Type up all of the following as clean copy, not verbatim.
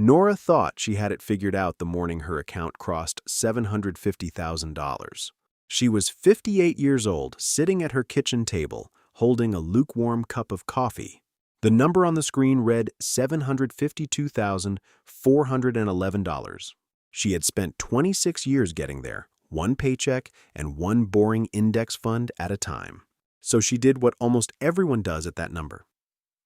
Nora thought she had it figured out the morning her account crossed $750,000. She was 58 years old, sitting at her kitchen table, holding a lukewarm cup of coffee. The number on the screen read $752,411. She had spent 26 years getting there, one paycheck and one boring index fund at a time. So she did what almost everyone does at that number.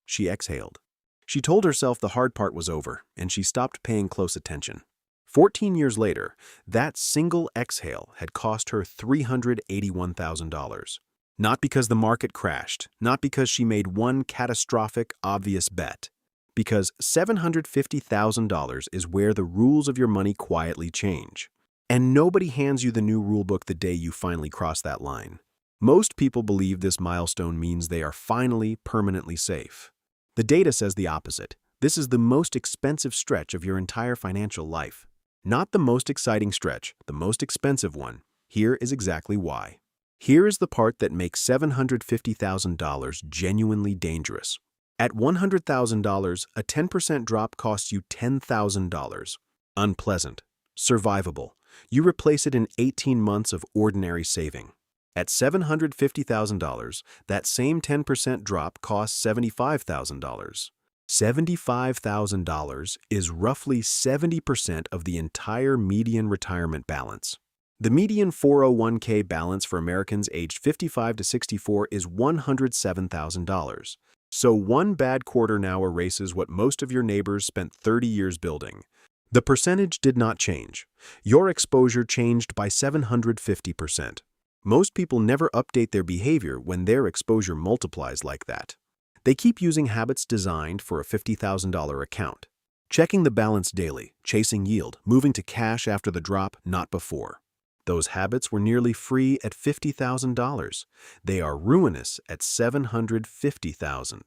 She exhaled. She told herself the hard part was over, and she stopped paying close attention. 14 years later, that single exhale had cost her $381,000. Not because the market crashed, not because she made one catastrophic, obvious bet. Because $750,000 is where the rules of your money quietly change. And nobody hands you the new rulebook the day you finally cross that line. Most people believe this milestone means they are finally permanently safe. The data says the opposite. This is the most expensive stretch of your entire financial life. Not the most exciting stretch, the most expensive one. Here is exactly why. Here is the part that makes $750,000 genuinely dangerous. At $100,000, a 10% drop costs you $10,000. Unpleasant. Survivable. You replace it in 18 months of ordinary saving. At $750,000, that same 10% drop costs $75,000. $75,000 is roughly 70% of the entire median retirement balance. The median 401k balance for Americans aged 55 to 64 is $107,000. So one bad quarter now erases what most of your neighbors spent 30 years building. The percentage did not change. Your exposure changed by 750%. Most people never update their behavior when their exposure multiplies like that. They keep using habits designed for a $50,000 account. Checking the balance daily, chasing yield, moving to cash after the drop, not before. Those habits were nearly free at $50,000. They are ruinous at $750,000.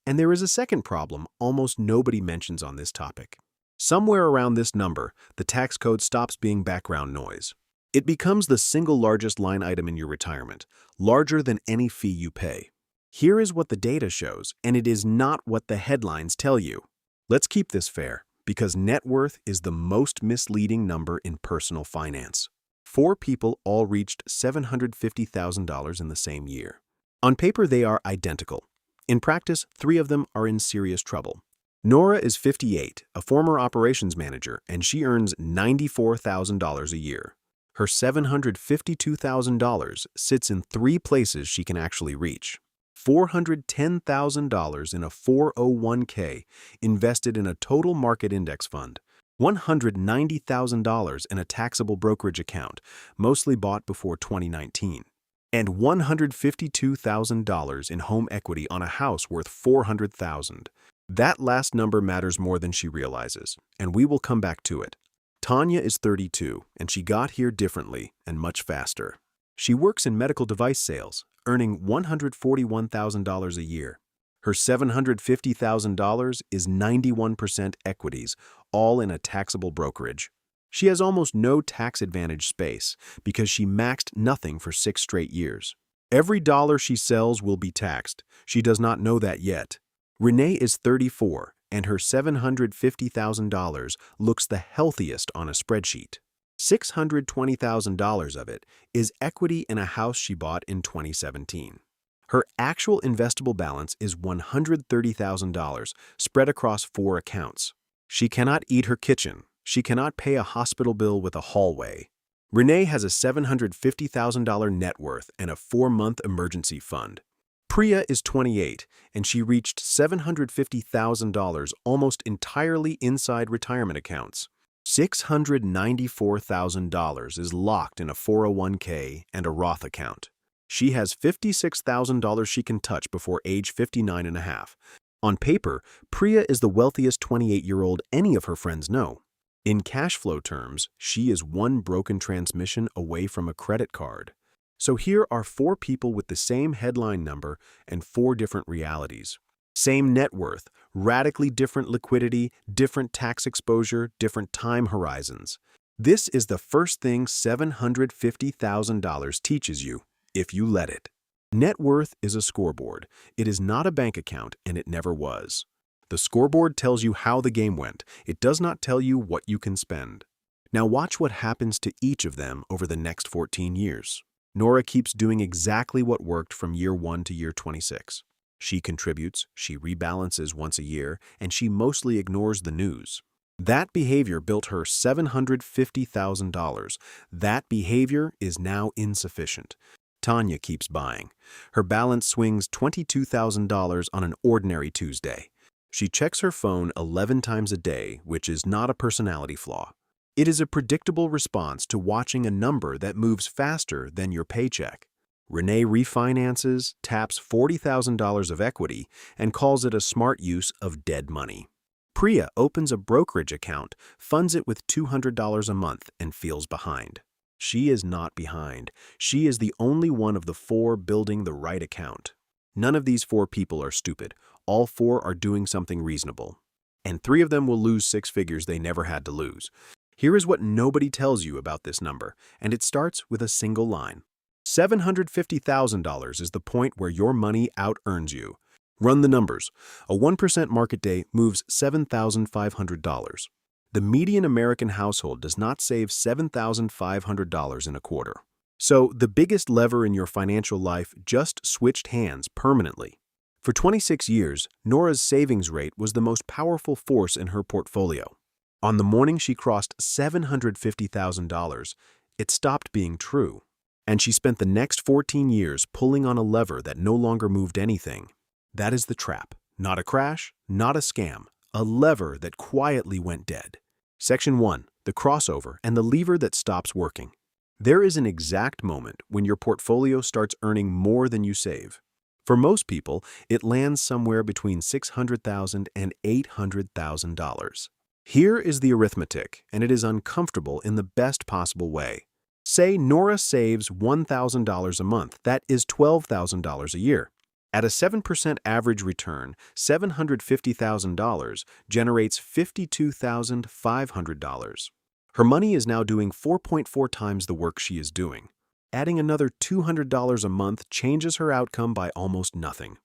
And there is a second problem almost nobody mentions on this topic. Somewhere around this number, the tax code stops being background noise. It becomes the single largest line item in your retirement, larger than any fee you pay. Here is what the data shows, and it is not what the headlines tell you. Let's keep this fair, because net worth is the most misleading number in personal finance. 4 people all reached $750,000 in the same year. On paper, they are identical. In practice, 3 of them are in serious trouble. Nora is 58, a former operations manager, and she earns $94,000 a year. Her $752,000 sits in 3 places she can actually reach. $410,000 in a 401k invested in a total market index fund. $190,000 in a taxable brokerage account, mostly bought before 2019. And $152,000 in home equity on a house worth $400,000. That last number matters more than she realizes, and we will come back to it. Tanya is 32, and she got here differently and much faster. She works in medical device sales, earning $141,000 a year. Her $750,000 is 91% equities, all in a taxable brokerage. She has almost no tax advantage space because she maxed nothing for 6 straight years. Every dollar she sells will be taxed. She does not know that yet. Renee is 34, and her $750,000 looks the healthiest on a spreadsheet. $620,000 of it is equity in a house she bought in 2017. Her actual investable balance is $130,000 spread across 4 accounts. She cannot eat her kitchen. She cannot pay a hospital bill with a hallway. Renee has a $750,000 net worth and a 4-month emergency fund. Priya is 28, and she reached $750,000 almost entirely inside retirement accounts. $694,000 is locked in a 401k and a Roth account. She has $56,000 she can touch before age 59 and a half. On paper, Priya is the wealthiest 28-year-old any of her friends know. In cash flow terms, she is one broken transmission away from a credit card. So here are 4 people with the same headline number and 4 different realities. Same net worth, radically different liquidity, different tax exposure, different time horizons. This is the first thing $750,000 teaches you, if you let it. Net worth is a scoreboard. It is not a bank account, and it never was. The scoreboard tells you how the game went. It does not tell you what you can spend. Now watch what happens to each of them over the next 14 years. Nora keeps doing exactly what worked from year 1 to year 26. She contributes, she rebalances once a year, and she mostly ignores the news. That behavior built her $750,000. That behavior is now insufficient. Tanya keeps buying. Her balance swings $22,000 on an ordinary Tuesday. She checks her phone 11 times a day, which is not a personality flaw. It is a predictable response to watching a number that moves faster than your paycheck. Renee refinances, taps $40,000 of equity, and calls it a smart use of dead money. Priya opens a brokerage account, funds it with $200 a month, and feels behind. She is not behind. She is the only one of the 4 building the right account. None of these 4 people are stupid. All 4 are doing something reasonable. And 3 of them will lose 6 figures they never had to lose. Here is what nobody tells you about this number, and it starts with a single line. $750,000 is the point where your money out-earns you. Run the numbers. A 1% market day moves $7,500. The median American household does not save $7,500 in a quarter. So the biggest lever in your financial life just switched hands permanently. For 26 years, Nora's savings rate was the most powerful force in her portfolio. On the morning she crossed $750,000, it stopped being true. And she spent the next 14 years pulling on a lever that no longer moved anything. That is the trap. Not a crash, not a scam. A lever that quietly went dead. Section 1. The crossover and the lever that stops working. There is an exact moment when your portfolio starts earning more than you save. For most people, it lands somewhere between $600,000 and $800,000. Here is the arithmetic, and it is uncomfortable in the best possible way. Say Nora saves $1,000 a month. That is $12,000 a year. At a 7% average return, $750,000 generates $52,500. Her money is now doing 4.4 times the work she is doing. Adding another $200 a month changes her outcome by almost nothing.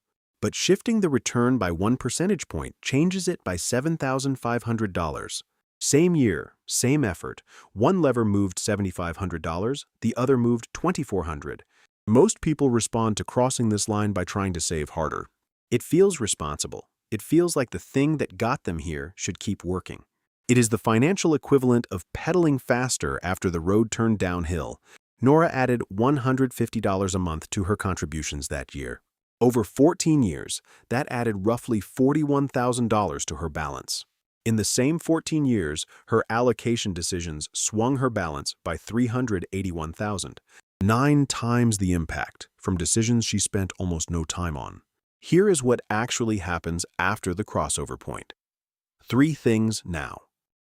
But shifting the return by 1 percentage point changes it by $7,500. Same year, same effort. One lever moved $7,500, the other moved $2,400. Most people respond to crossing this line by trying to save harder. It feels responsible. It feels like the thing that got them here should keep working. It is the financial equivalent of pedaling faster after the road turned downhill. Nora added $150 a month to her contributions that year. Over 14 years, that added roughly $41,000 to her balance. In the same 14 years, her allocation decisions swung her balance by $381,000. 9 times the impact from decisions she spent almost no time on. Here is what actually happens after the crossover point. 3 things now.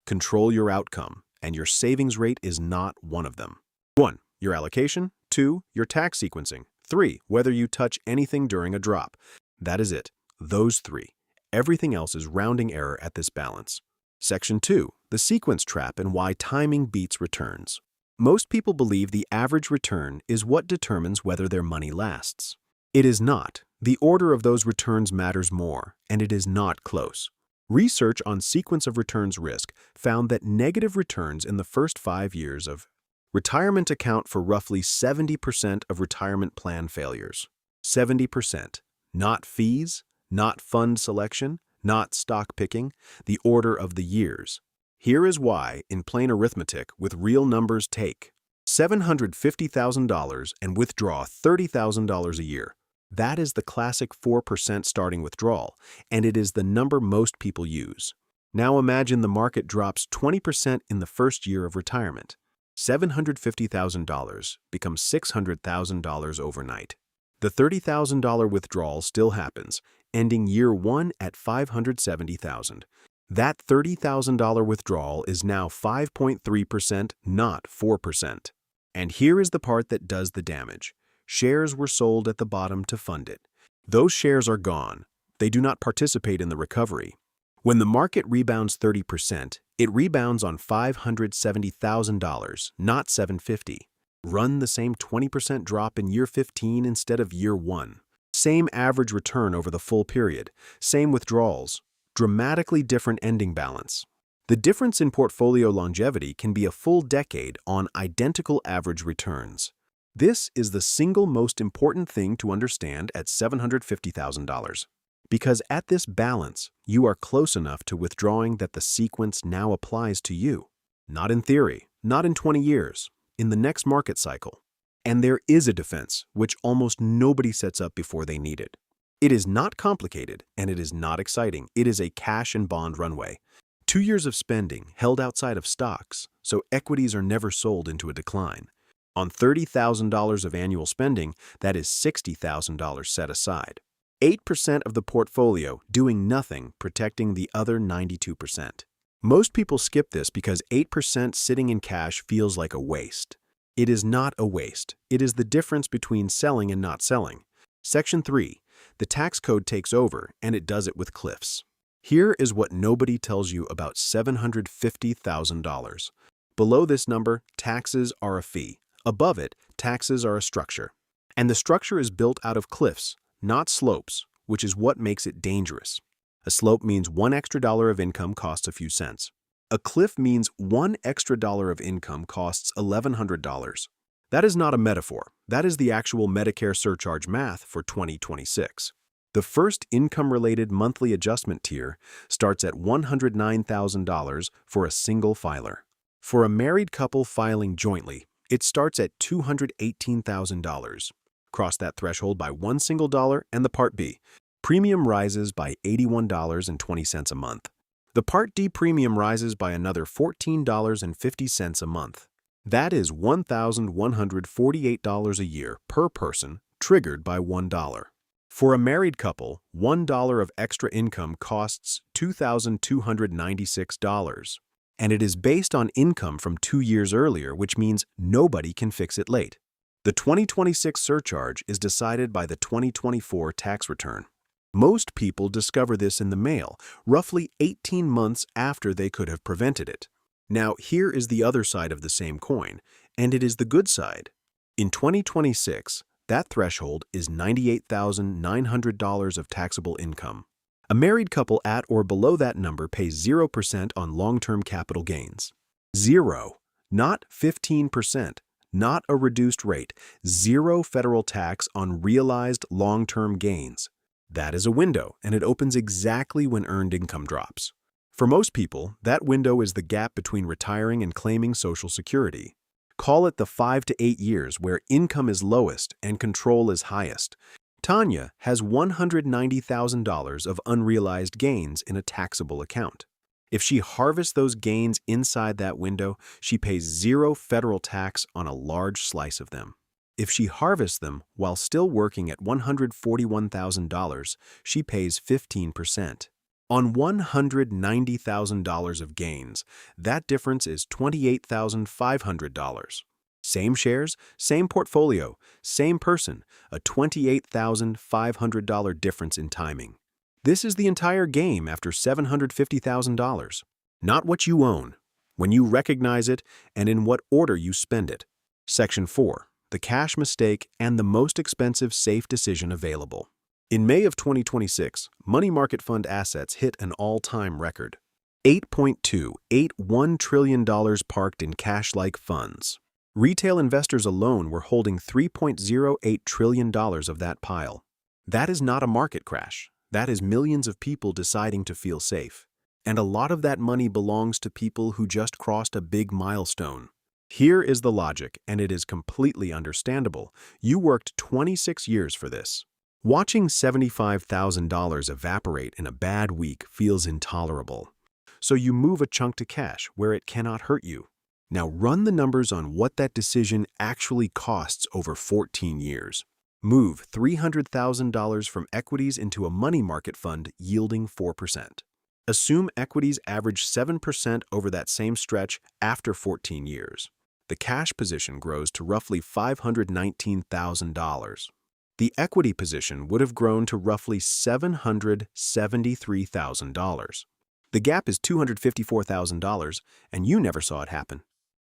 Control your outcome, and your savings rate is not one of them. 1. Your allocation. 2. Your tax sequencing. 3. Whether you touch anything during a drop. That is it. Those 3. Everything else is rounding error at this balance. Section 2. The sequence trap and why timing beats returns. Most people believe the average return is what determines whether their money lasts. It is not. The order of those returns matters more, and it is not close. Research on sequence of returns risk found that negative returns in the first 5 years of retirement account for roughly 70% of retirement plan failures. 70%. Not fees, not fund selection, not stock picking, the order of the years. Here is why, in plain arithmetic, with real numbers take $750,000 and withdraw $30,000 a year. That is the classic 4% starting withdrawal, and it is the number most people use. Now imagine the market drops 20% in the first year of retirement. $750,000 becomes $600,000 overnight. The $30,000 withdrawal still happens, ending year 1 at $570,000. That $30,000 withdrawal is now 5.3%, not 4%. And here is the part that does the damage. Shares were sold at the bottom to fund it. Those shares are gone. They do not participate in the recovery. When the market rebounds 30%, it rebounds on $570,000, not $750,000. Run the same 20% drop in year 15 instead of year 1. Same average return over the full period. Same withdrawals. dramatically different ending balance. The difference in portfolio longevity can be a full decade on identical average returns. This is the single most important thing to understand at $750,000. Because at this balance, you are close enough to withdrawing that the sequence now applies to you. Not in theory, not in 20 years, in the next market cycle. And there is a defense, which almost nobody sets up before they need it. It is not complicated, and it is not exciting. It is a cash and bond runway. 2 years of spending held outside of stocks, so equities are never sold into a decline. On $30,000 of annual spending, that is $60,000 set aside. 8% of the portfolio doing nothing, protecting the other 92%. Most people skip this because 8% sitting in cash feels like a waste. It is not a waste. It is the difference between selling and not selling. Section 3. The tax code takes over, and it does it with cliffs. Here is what nobody tells you about $750,000. Below this number, taxes are a fee. Above it, taxes are a structure. And the structure is built out of cliffs, not slopes, which is what makes it dangerous. A slope means $1 extra of income costs a few cents. A cliff means $1 extra of income costs $1,100. That is not a metaphor. That is the actual Medicare surcharge math for 2026. The first income-related monthly adjustment tier starts at $109,000 for a single filer. For a married couple filing jointly, it starts at $218,000. Cross that threshold by one single dollar and the Part B. Premium rises by $81.20 a month. The Part D premium rises by another $14.50 a month. That is $1,148 a year per person, triggered by $1. For a married couple, $1 of extra income costs $2,296, and it is based on income from 2 years earlier, which means nobody can fix it late. The 2026 surcharge is decided by the 2024 tax return. Most people discover this in the mail, roughly 18 months after they could have prevented it. Now, here is the other side of the same coin, and it is the good side. In 2026, that threshold is $98,900 of taxable income. A married couple at or below that number pays 0% on long-term capital gains. 0, not 15%, not a reduced rate, 0 federal tax on realized long-term gains. That is a window, and it opens exactly when earned income drops. For most people, that window is the gap between retiring and claiming Social Security. Call it the 5 to 8 years where income is lowest and control is highest. Tanya has $190,000 of unrealized gains in a taxable account. If she harvests those gains inside that window, she pays 0 federal tax on a large slice of them. If she harvests them while still working at $141,000, she pays 15%. On $190,000 of gains, that difference is $28,500. Same shares, same portfolio, same person, a $28,500 difference in timing. This is the entire game after $750,000. Not what you own, when you recognize it, and in what order you spend it. Section 4. The cash mistake and the most expensive safe decision available. In May of 2026, money market fund assets hit an all-time record. $8.281 trillion parked in cash-like funds. Retail investors alone were holding $3.08 trillion of that pile. That is not a market crash. That is millions of people deciding to feel safe. And a lot of that money belongs to people who just crossed a big milestone. Here is the logic, and it is completely understandable. You worked 26 years for this. Watching $75,000 evaporate in a bad week feels intolerable. So you move a chunk to cash where it cannot hurt you. Now run the numbers on what that decision actually costs over 14 years. Move $300,000 from equities into a money market fund yielding 4%. Assume equities average 7% over that same stretch after 14 years. The cash position grows to roughly $519,000. The equity position would have grown to roughly $773,000. The gap is $254,000, and you never saw it happen.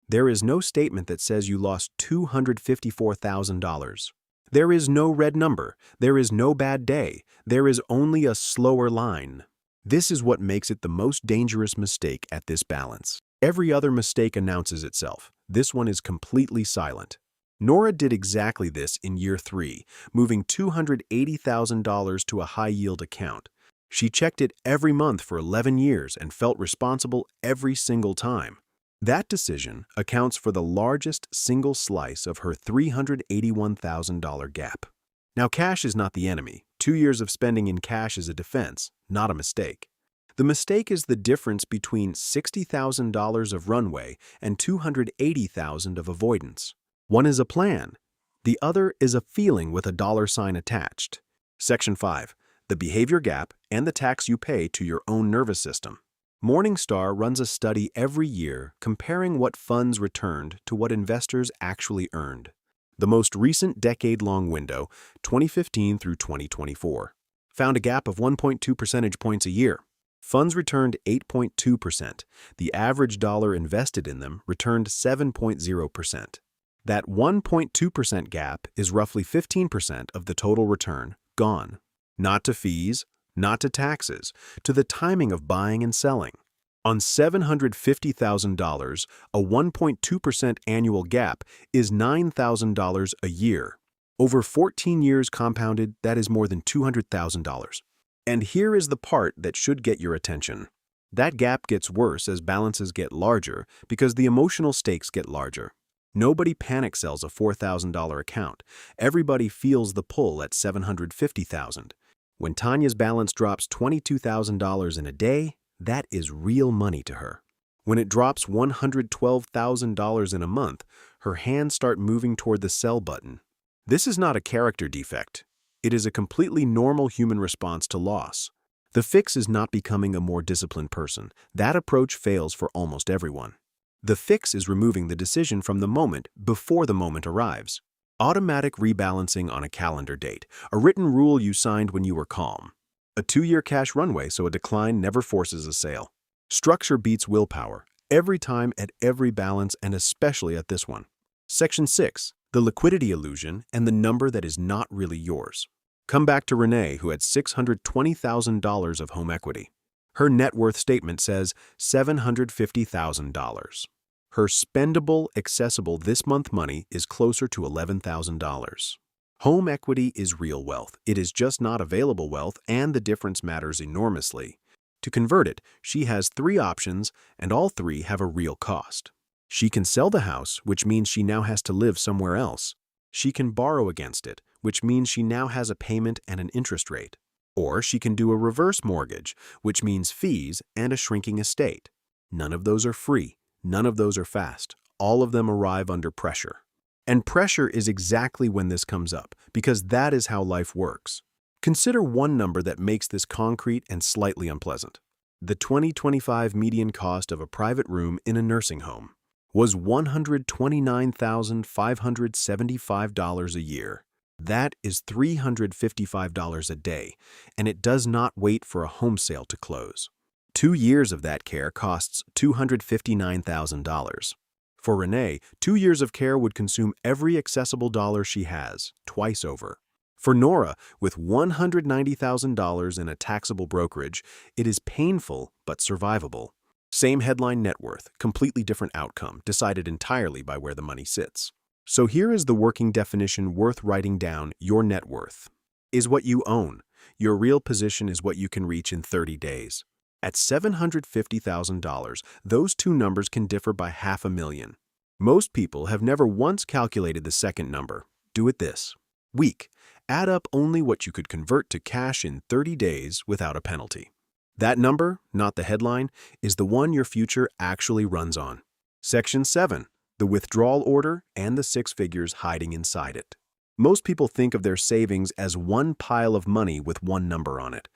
There is no statement that says you lost $254,000. There is no red number. There is no bad day. There is only a slower line. This is what makes it the most dangerous mistake at this balance. Every other mistake announces itself. This one is completely silent. Nora did exactly this in year 3, moving $280,000 to a high-yield account. She checked it every month for 11 years and felt responsible every single time. That decision accounts for the largest single slice of her $381,000 gap. Now, cash is not the enemy. 2 years of spending in cash is a defense, not a mistake. The mistake is the difference between $60,000 of runway and $280,000 of avoidance. One is a plan. The other is a feeling with a dollar sign attached. Section 5. The behavior gap and the tax you pay to your own nervous system. Morningstar runs a study every year comparing what funds returned to what investors actually earned. The most recent decade-long window, 2015 through 2024, found a gap of 1.2 percentage points a year. Funds returned 8.2%. The average dollar invested in them returned 7.0%. That 1.2% gap is roughly 15% of the total return gone. Not to fees, not to taxes, to the timing of buying and selling. On $750,000, a 1.2% annual gap is $9,000 a year. Over 14 years compounded, that is more than $200,000. And here is the part that should get your attention. That gap gets worse as balances get larger because the emotional stakes get larger. Nobody panic sells a $4,000 account. Everybody feels the pull at $750,000. When Tanya's balance drops $22,000 in a day, that is real money to her. When it drops $112,000 in a month, her hands start moving toward the sell button. This is not a character defect. It is a completely normal human response to loss. The fix is not becoming a more disciplined person. That approach fails for almost everyone. The fix is removing the decision from the moment before the moment arrives. Automatic rebalancing on a calendar date, a written rule you signed when you were calm. A 2-year cash runway so a decline never forces a sale. Structure beats willpower, every time at every balance and especially at this one. Section 6. The liquidity illusion and the number that is not really yours. Come back to Renee, who had $620,000 of home equity. Her net worth statement says $750,000. Her spendable, accessible this month money is closer to $11,000. Home equity is real wealth. It is just not available wealth, and the difference matters enormously. To convert it, she has 3 options, and all 3 have a real cost. She can sell the house, which means she now has to live somewhere else. She can borrow against it, which means she now has a payment and an interest rate. Or she can do a reverse mortgage, which means fees and a shrinking estate. None of those are free. None of those are fast. All of them arrive under pressure. And pressure is exactly when this comes up, because that is how life works. Consider one number that makes this concrete and slightly unpleasant. The 2025 median cost of a private room in a nursing home was $129,575 a year. That is $355 a day, and it does not wait for a home sale to close. 2 years of that care costs $259,000. For Renee, 2 years of care would consume every accessible dollar she has, twice over. For Nora, with $190,000 in a taxable brokerage, it is painful but survivable. Same headline net worth, completely different outcome, decided entirely by where the money sits. So here is the working definition worth writing down. Your net worth is what you own. Your real position is what you can reach in 30 days. At $750,000, those 2 numbers can differ by $500,000. Most people have never once calculated the second number. Do it this week. Add up only what you could convert to cash in 30 days without a penalty. That number, not the headline, is the one your future actually runs on. Section 7. The withdrawal order and the 6 figures hiding inside it. Most people think of their savings as one pile of money with one number on it.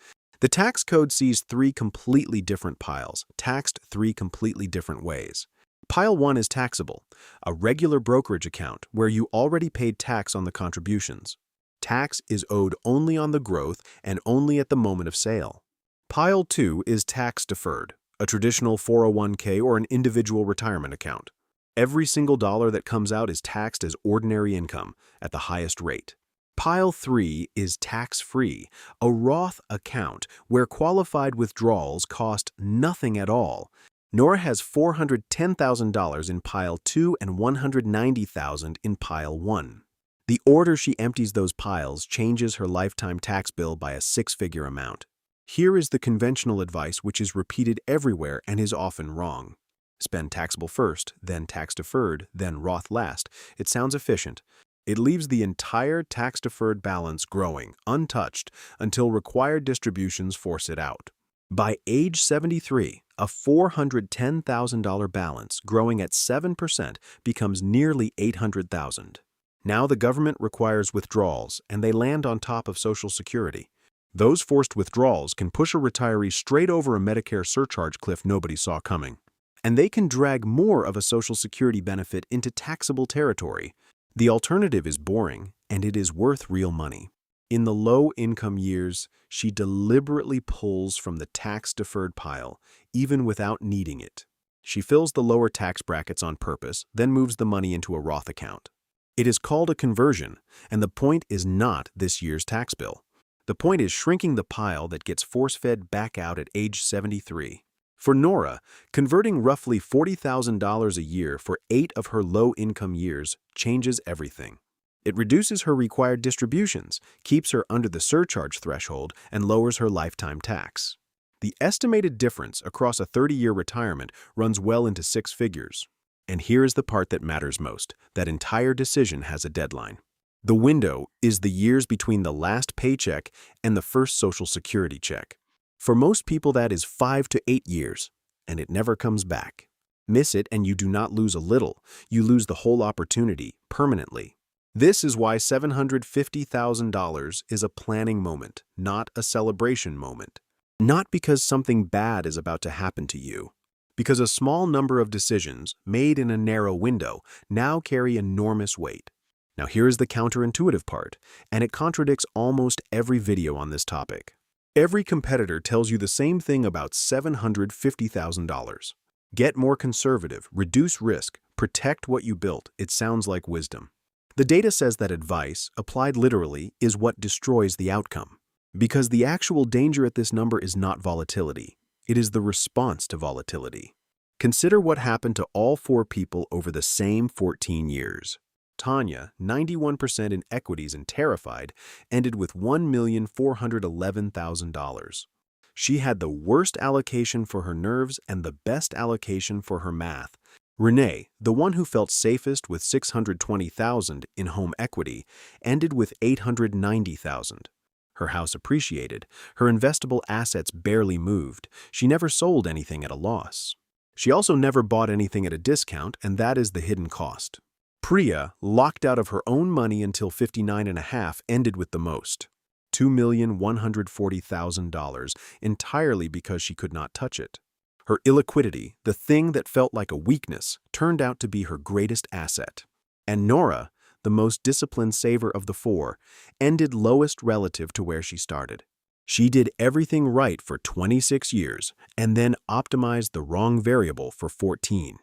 The tax code sees 3 completely different piles, taxed 3 completely different ways. Pile 1 is taxable, a regular brokerage account where you already paid tax on the contributions. Tax is owed only on the growth and only at the moment of sale. Pile 2 is tax deferred, a traditional 401k or an individual retirement account. Every single dollar that comes out is taxed as ordinary income at the highest rate. Pile 3 is tax-free, a Roth account where qualified withdrawals cost nothing at all. Nora has $410,000 in Pile 2 and $190,000 in Pile 1. The order she empties those piles changes her lifetime tax bill by a six-figure amount. Here is the conventional advice which is repeated everywhere and is often wrong. Spend taxable first, then tax-deferred, then Roth last. It sounds efficient. It leaves the entire tax-deferred balance growing, untouched, until required distributions force it out. By age 73, a $410,000 balance growing at 7% becomes nearly $800,000. Now the government requires withdrawals, and they land on top of Social Security. Those forced withdrawals can push a retiree straight over a Medicare surcharge cliff nobody saw coming. And they can drag more of a Social Security benefit into taxable territory. The alternative is boring, and it is worth real money. In the low-income years, she deliberately pulls from the tax-deferred pile, even without needing it. She fills the lower tax brackets on purpose, then moves the money into a Roth account. It is called a conversion, and the point is not this year's tax bill. The point is shrinking the pile that gets force-fed back out at age 73. For Nora, converting roughly $40,000 a year for 8 of her low-income years changes everything. It reduces her required distributions, keeps her under the surcharge threshold, and lowers her lifetime tax. The estimated difference across a 30-year retirement runs well into six figures. And here is the part that matters most. That entire decision has a deadline. The window is the years between the last paycheck and the first Social Security check. For most people, that is 5 to 8 years, and it never comes back. Miss it and you do not lose a little, you lose the whole opportunity permanently. This is why $750,000 is a planning moment, not a celebration moment. Not because something bad is about to happen to you, because a small number of decisions made in a narrow window now carry enormous weight. Now here is the counterintuitive part, and it contradicts almost every video on this topic. Every competitor tells you the same thing about $750,000. Get more conservative, reduce risk, protect what you built. It sounds like wisdom. The data says that advice, applied literally, is what destroys the outcome. Because the actual danger at this number is not volatility. It is the response to volatility. Consider what happened to all 4 people over the same 14 years. Tanya, 91% in equities and terrified, ended with $1,411,000. She had the worst allocation for her nerves and the best allocation for her math. Renee, the one who felt safest with $620,000 in home equity, ended with $890,000. Her house appreciated. Her investable assets barely moved. She never sold anything at a loss. She also never bought anything at a discount, and that is the hidden cost. Priya, locked out of her own money until 59.5, ended with the most, $2,140,000, entirely because she could not touch it. Her illiquidity, the thing that felt like a weakness, turned out to be her greatest asset. And Nora, the most disciplined saver of the 4, ended lowest relative to where she started. She did everything right for 26 years and then optimized the wrong variable for 14.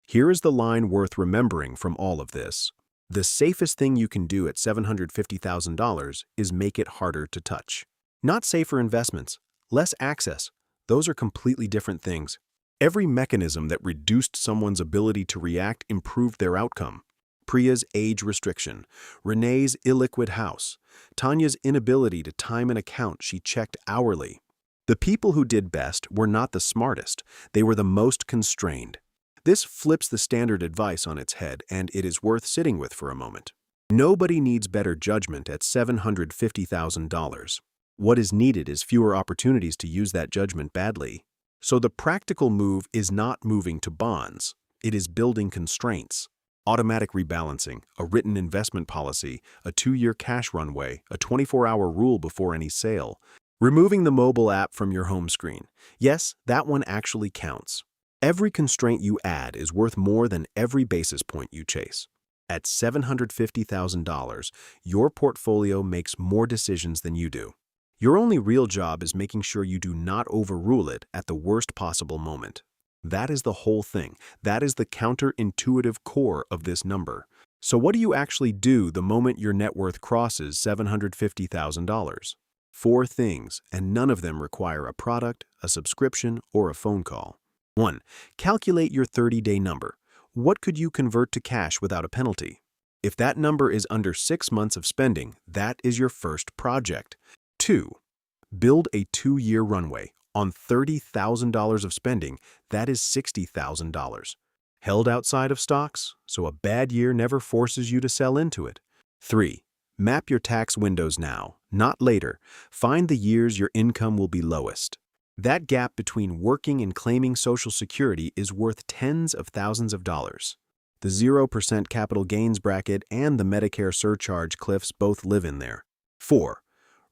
Here is the line worth remembering from all of this. The safest thing you can do at $750,000 is make it harder to touch. Not safer investments, less access. Those are completely different things. Every mechanism that reduced someone's ability to react improved their outcome. Priya's age restriction, Renee's illiquid house, Tanya's inability to time an account she checked hourly. The people who did best were not the smartest, they were the most constrained. This flips the standard advice on its head, and it is worth sitting with for a moment. Nobody needs better judgment at $750,000. What is needed is fewer opportunities to use that judgment badly. So the practical move is not moving to bonds. It is building constraints. Automatic rebalancing, a written investment policy, a 2-year cash runway, a 24-hour rule before any sale. Removing the mobile app from your home screen. Yes, that one actually counts. Every constraint you add is worth more than every basis point you chase. At $750,000, your portfolio makes more decisions than you do. Your only real job is making sure you do not overrule it at the worst possible moment. That is the whole thing. That is the counterintuitive core of this number. So what do you actually do the moment your net worth crosses $750,000? Four things, and none of them require a product, a subscription, or a phone call. 1. Calculate your 30-day number. What could you convert to cash without a penalty? If that number is under 6 months of spending, that is your first project. 2. Build a 2-year runway. On $30,000 of spending, that is $60,000. Held outside of stocks, so a bad year never forces you to sell into it. 3. Map your tax windows now, not later. Find the years your income will be lowest. That gap between working and claiming Social Security is worth tens of thousands of dollars. The 0% capital gains bracket and the Medicare surcharge cliffs both live in there. 4.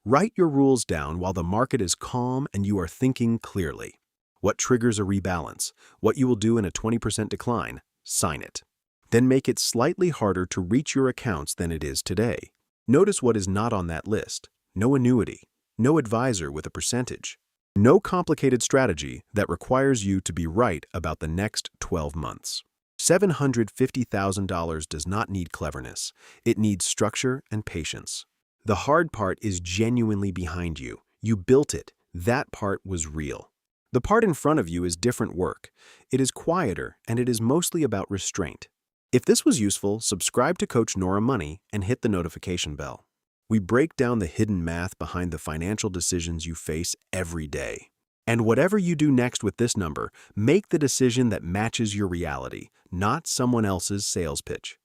Write your rules down while the market is calm and you are thinking clearly. What triggers a rebalance? What you will do in a 20% decline? Sign it. Then make it slightly harder to reach your accounts than it is today. Notice what is not on that list. No annuity. No advisor with a percentage. No complicated strategy that requires you to be right about the next 12 months. $750,000 does not need cleverness. It needs structure and patience. The hard part is genuinely behind you. You built it. That part was real. The part in front of you is different work. It is quieter, and it is mostly about restraint. If this was useful, subscribe to Coach Nora Money and hit the notification bell. We break down the hidden math behind the financial decisions you face every day. And whatever you do next with this number, make the decision that matches your reality, not someone else's sales pitch.